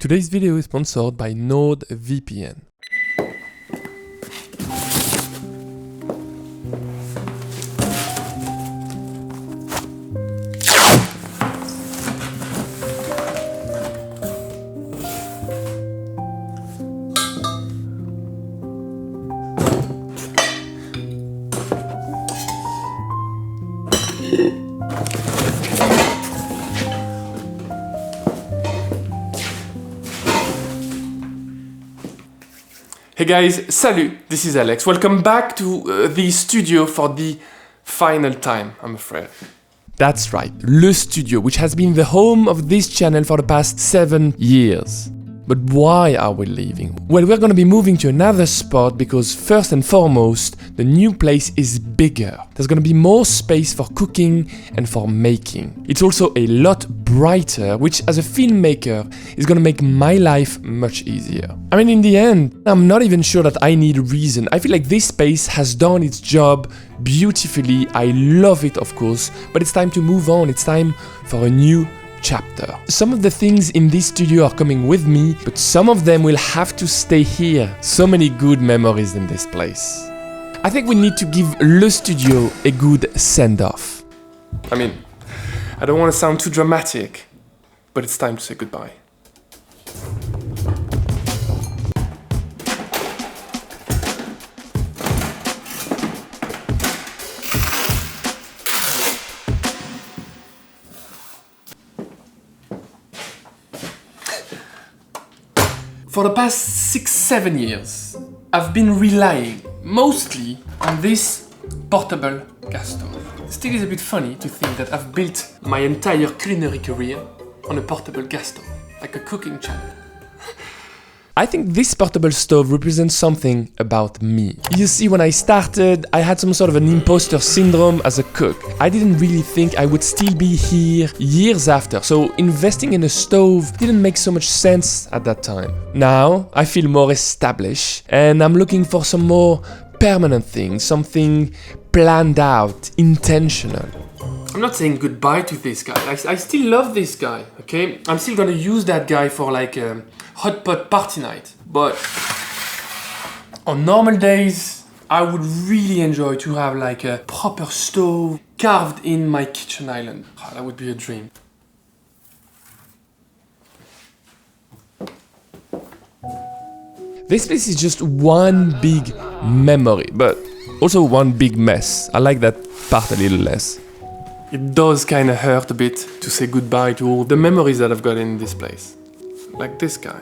Today's video is sponsored by NordVPN. Hey guys, salut, this is Alex. Welcome back to the studio for the final time, I'm afraid. That's right, Le Studio, which has been the home of this channel for the past 7 years. But why are we leaving? Well, we're gonna be moving to another spot because first and foremost, the new place is bigger. There's gonna be more space for cooking and for making. It's also a lot brighter, which as a filmmaker is gonna make my life much easier. I mean, in the end, I'm not even sure that I need a reason. I feel like this space has done its job beautifully. I love it, of course, but it's time to move on. It's time for a new chapter. Some of the things in this studio are coming with me, but some of them will have to stay here. So many good memories in this place. I think we need to give Le Studio a good send-off. I mean, I don't want to sound too dramatic, but it's time to say goodbye. For the past 6-7 years, I've been relying mostly on this portable gas stove. Still is a bit funny to think that I've built my entire culinary career on a portable gas stove, like a cooking channel. I think this portable stove represents something about me. You see, when I started, I had some sort of an imposter syndrome as a cook. I didn't really think I would still be here years after, so investing in a stove didn't make so much sense at that time. Now, I feel more established, and I'm looking for some more permanent things, something planned out, intentional. I'm not saying goodbye to this guy. I still love this guy, okay? I'm still gonna use that guy for like a hot pot party night. But on normal days, I would really enjoy to have like a proper stove carved in my kitchen island. Oh, that would be a dream. This place is just one big memory, but also one big mess. I like that part a little less. It does kind of hurt a bit to say goodbye to all the memories that I've got in this place. Like this guy,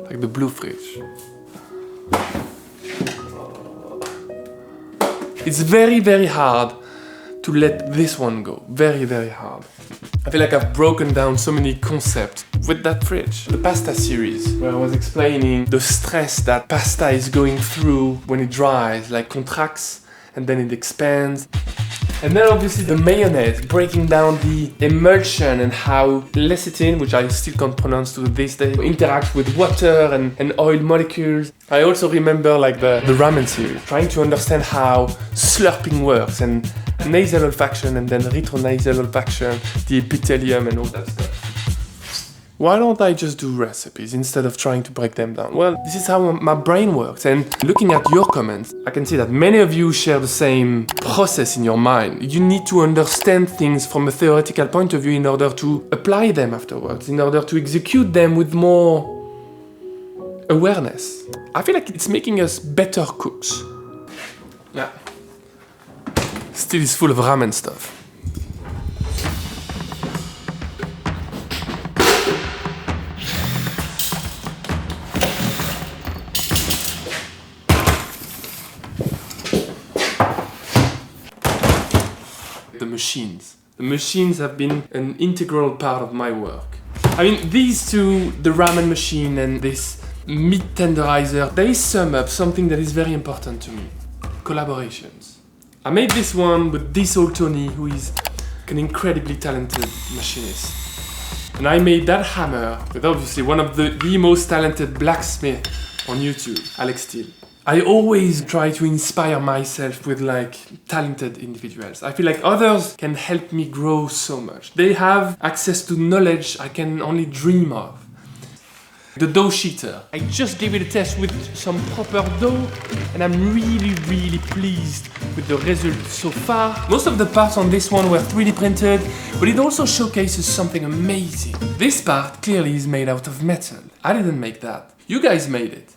like the blue fridge. It's very, very hard to let this one go. Very, very hard. I feel like I've broken down so many concepts with that fridge. The pasta series, where I was explaining the stress that pasta is going through when it dries, like contracts and then it expands. And then obviously the mayonnaise, breaking down the emulsion and how lecithin, which I still can't pronounce to this day, interacts with water and oil molecules. I also remember like the ramen series, trying to understand how slurping works and nasal olfaction and then retronasal olfaction, the epithelium and all that stuff. Why don't I just do recipes instead of trying to break them down? Well, this is how my brain works, and looking at your comments, I can see that many of you share the same process in your mind. You need to understand things from a theoretical point of view in order to apply them afterwards, in order to execute them with more awareness. I feel like it's making us better cooks. Yeah. Still is full of ramen stuff. The machines have been an integral part of my work. I mean, these two, the ramen machine and this meat tenderizer, they sum up something that is very important to me. Collaborations. I made this one with this old Tony, who is an incredibly talented machinist. And I made that hammer with obviously one of the most talented blacksmith on YouTube, Alex Steele. I always try to inspire myself with like talented individuals. I feel like others can help me grow so much. They have access to knowledge I can only dream of. the dough sheeter. I just gave it a test with some proper dough and I'm really pleased with the result so far. Most of the parts on this one were 3D printed, but it also showcases something amazing. This part clearly is made out of metal. I didn't make that. You guys made it.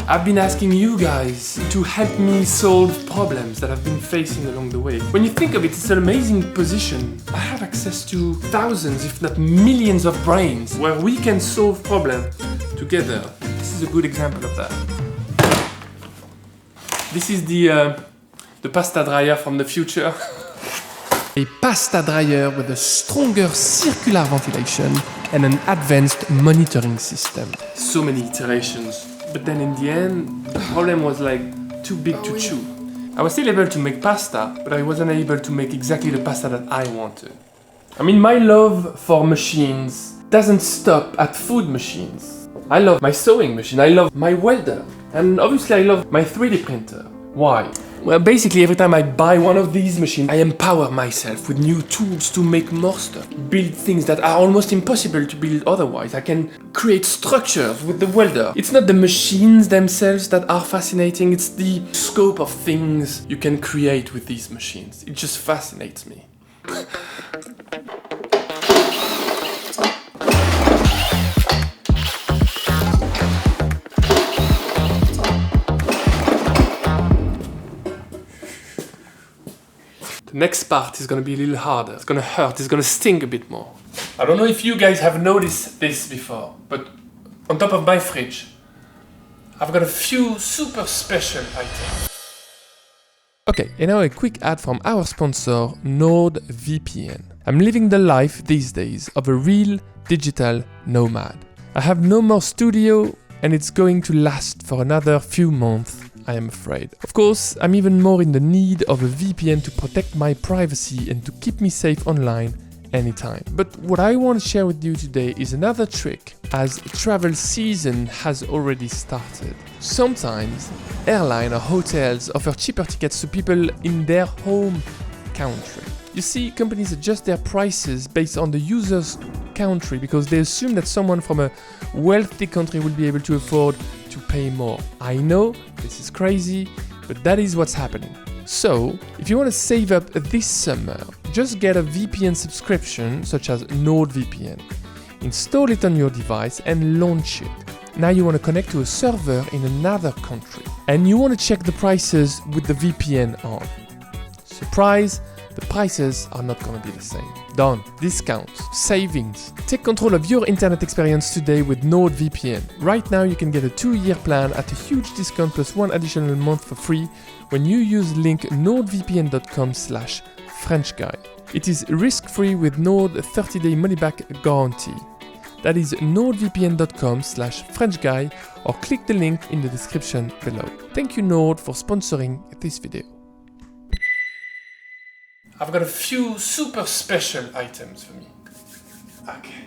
I've been asking you guys to help me solve problems that I've been facing along the way. When you think of it, it's an amazing position. I have access to thousands, if not millions of brains where we can solve problems together. This is a good example of that. This is the pasta dryer from the future. A pasta dryer with a stronger circular ventilation and an advanced monitoring system. So many iterations. But then in the end, the problem was like too big to chew. I was still able to make pasta, but I wasn't able to make exactly the pasta that I wanted. I mean, my love for machines doesn't stop at food machines. I love my sewing machine, I love my welder, and obviously I love my 3D printer. Why? Well, basically every time I buy one of these machines, I empower myself with new tools to make more stuff. Build things that are almost impossible to build otherwise. I can create structures with the welder. It's not the machines themselves that are fascinating, it's the scope of things you can create with these machines. It just fascinates me. Next part is gonna be a little harder. It's gonna hurt, it's gonna sting a bit more. I don't know if you guys have noticed this before, but on top of my fridge, I've got a few super special items. Okay, and now a quick ad from our sponsor, NordVPN. I'm living the life these days of a real digital nomad. I have no more studio, and it's going to last for another few months, I am afraid. Of course, I'm even more in the need of a VPN to protect my privacy and to keep me safe online anytime. But what I want to share with you today is another trick, as travel season has already started. Sometimes, airlines or hotels offer cheaper tickets to people in their home country. You see, companies adjust their prices based on the user's country because they assume that someone from a wealthy country will be able to afford to pay more. I know, this is crazy, but that is what's happening. So, if you want to save up this summer, just get a VPN subscription such as NordVPN. Install it on your device and launch it. Now you want to connect to a server in another country. And you want to check the prices with the VPN on. Surprise! The prices are not going to be the same. Done. Discounts, savings. Take control of your internet experience today with NordVPN. Right now you can get a 2-year plan at a huge discount plus 1 additional month for free when you use link nordvpn.com/FrenchGuy. It is risk-free with Nord 30-day money-back guarantee. That is nordvpn.com/FrenchGuy or click the link in the description below. Thank you Nord for sponsoring this video. I've got a few super special items for me. Okay.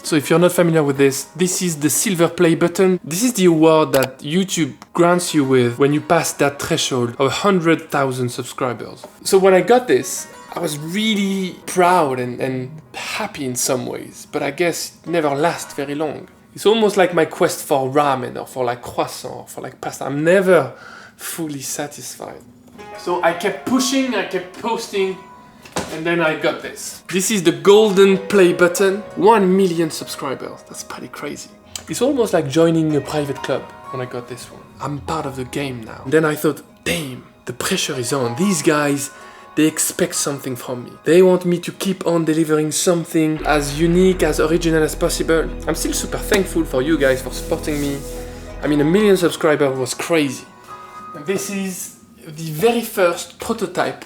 So if you're not familiar with this is the silver play button. This is the award that YouTube grants you with when you pass that threshold of 100,000 subscribers. So when I got this, I was really proud and happy in some ways, but I guess it never lasts very long. It's almost like my quest for ramen or for like croissant or for like pasta. I'm never fully satisfied. So I kept pushing, I kept posting, and then I got this. This is the golden play button. 1 million subscribers, that's pretty crazy. It's almost like joining a private club when I got this one. I'm part of the game now. And then I thought, damn, the pressure is on. These guys, they expect something from me. They want me to keep on delivering something as unique, as original as possible. I'm still super thankful for you guys for supporting me. I mean, 1 million subscribers was crazy. And this is the very first prototype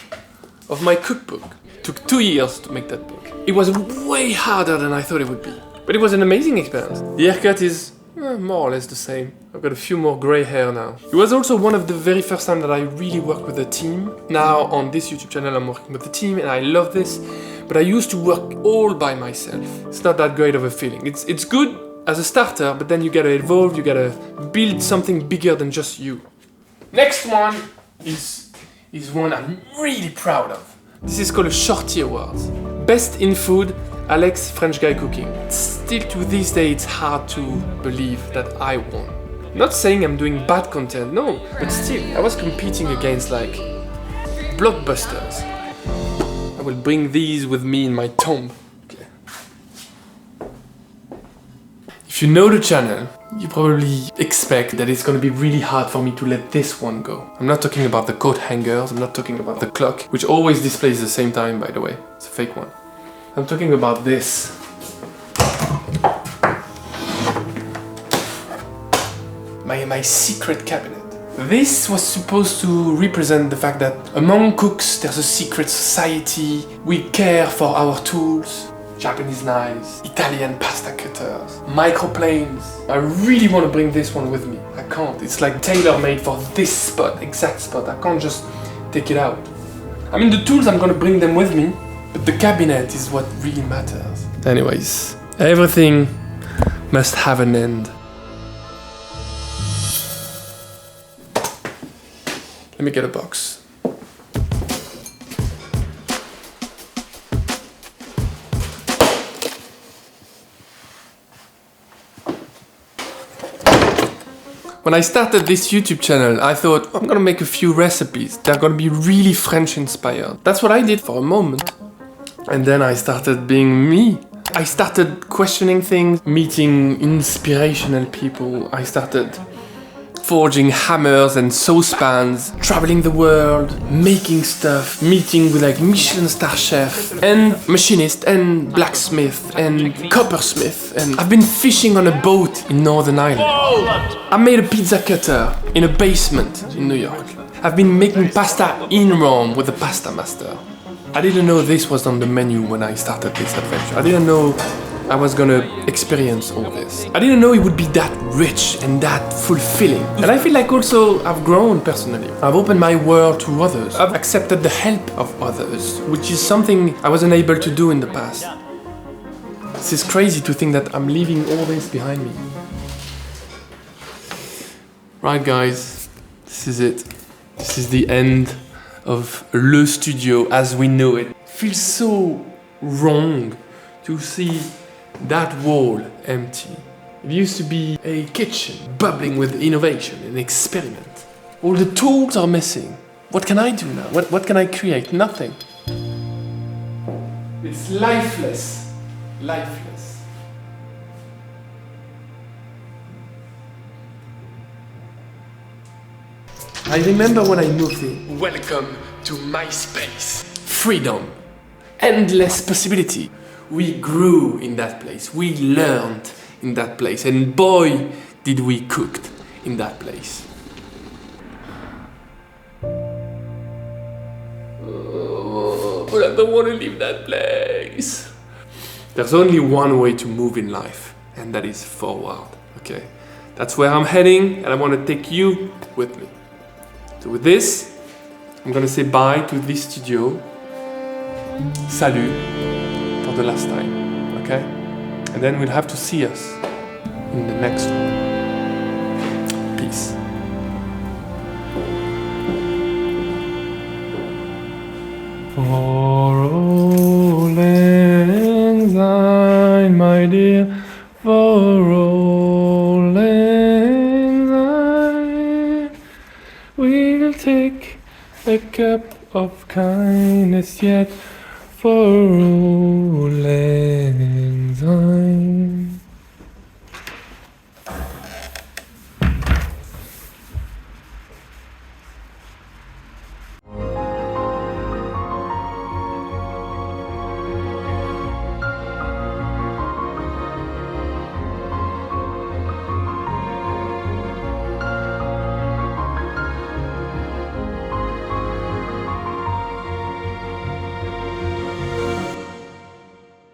of my cookbook. It took 2 years to make that book. It was way harder than I thought it would be. But it was an amazing experience. The haircut is more or less the same. I've got a few more grey hair now. It was also one of the very first time that I really worked with a team. Now on this YouTube channel I'm working with a team and I love this. But I used to work all by myself. It's not that great of a feeling. It's good as a starter, but then you gotta evolve, you gotta build something bigger than just you. Next one is one I'm really proud of. This is called a Shorty Awards. Best in food Alex, French guy cooking. Still to this day, it's hard to believe that I won. Not saying I'm doing bad content, no, but still, I was competing against like blockbusters. I will bring these with me in my tomb. Okay. If you know the channel, you probably expect that it's gonna be really hard for me to let this one go. I'm not talking about the coat hangers, I'm not talking about the clock, which always displays the same time, by the way. It's a fake one. I'm talking about this. My secret cabinet. This was supposed to represent the fact that among cooks there's a secret society. We care for our tools. Japanese knives, Italian pasta cutters, microplanes. I really want to bring this one with me. I can't. It's like tailor-made for this spot, exact spot. I can't just take it out. I mean, the tools, I'm gonna bring them with me, but the cabinet is what really matters. Anyways, everything must have an end. Let me get a box. When I started this YouTube channel, I thought I'm gonna make a few recipes. They're gonna be really French inspired. That's what I did for a moment. And then I started being me. I started questioning things, meeting inspirational people. I started forging hammers and saucepans, traveling the world, making stuff, meeting with like Michelin star chef and machinist and blacksmith and coppersmith, and I've been fishing on a boat in Northern Ireland. I made a pizza cutter in a basement in New York. I've been making pasta in Rome with a pasta master. I didn't know this was on the menu when I started this adventure. I didn't know I was gonna experience all this. I didn't know it would be that rich and that fulfilling. And I feel like also I've grown personally. I've opened my world to others. I've accepted the help of others, which is something I wasn't able to do in the past. This is crazy to think that I'm leaving all this behind me. Right guys, this is it. This is the end of Le Studio as we know it. It feels so wrong to see that wall empty. It used to be a kitchen bubbling with innovation and experiment. All the tools are missing. What can I do now? What can I create? Nothing. It's lifeless. Lifeless. I remember when I moved in. Welcome to my space. Freedom. Endless possibility. We grew in that place. We learned in that place. And boy, did we cook in that place. Oh, but I don't want to leave that place. There's only one way to move in life, and that is forward, okay? That's where I'm heading, and I want to take you with me. So with this, I'm gonna say bye to this studio. Salut for the last time, okay? And then we'll have to see us in the next one. Peace. For all lang syne, my dear, for all lang syne, we'll take a cup of kindness yet for all lang syne.